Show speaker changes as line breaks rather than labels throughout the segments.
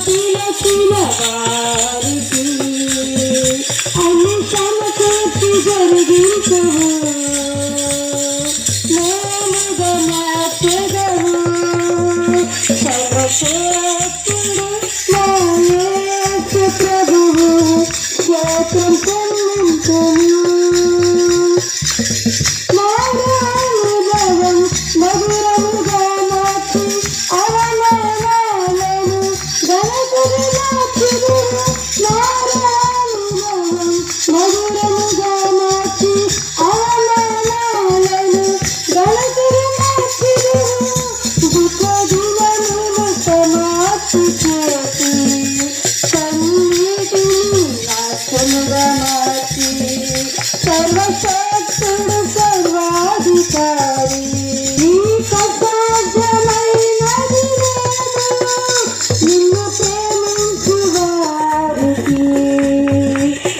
పిలచిన వారికి అన్ని సమకూర్చి జరిగించవు. నేనుగా మార్చెదవు సర్వశక్తుడు నా యేసు ప్రభువు. స్తోత్రం చెల్లించును. మధురముగా మార్చి అవమానాలను ఘనతగా మార్చెదవు. మధురముగా మార్చి అవమానాలను ఘనతగా మార్చెదవు. దుఃఖ దినములు సమాప్తి చేసి కన్నీటిని నాశముగా మార్చి సర్వశక్తుడు సర్వాధికారి. నీకు అసాధ్యమైనది లేదు. నిన్ను ప్రేమించు వారికి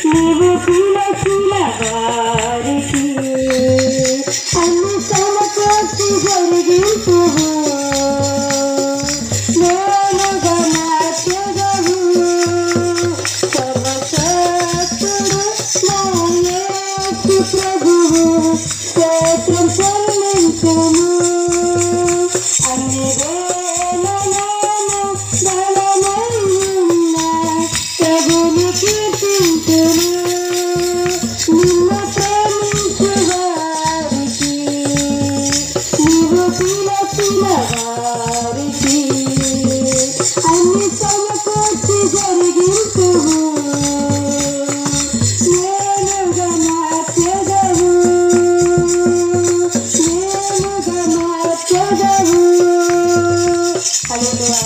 నీవు పిలచిన వారికి అన్ని సమకూర్చి జరిగించువు. నేనుగా మార్చెదవు సర్వశక్తుడు నా యేసు ప్రభువు. స్తోత్రం చెల్లించును. అన్ని వేళలను బలమై ఉన్న ప్రభువును కీర్తించును. నిన్ను ప్రేమించు వారికి నీవు పిలచిన వారికి అన్ని సమకూర్చి జరిగించువు. నేనుగా మార్చెదవు. నేనుగా మార్చెదవు. హల్లెలూయా.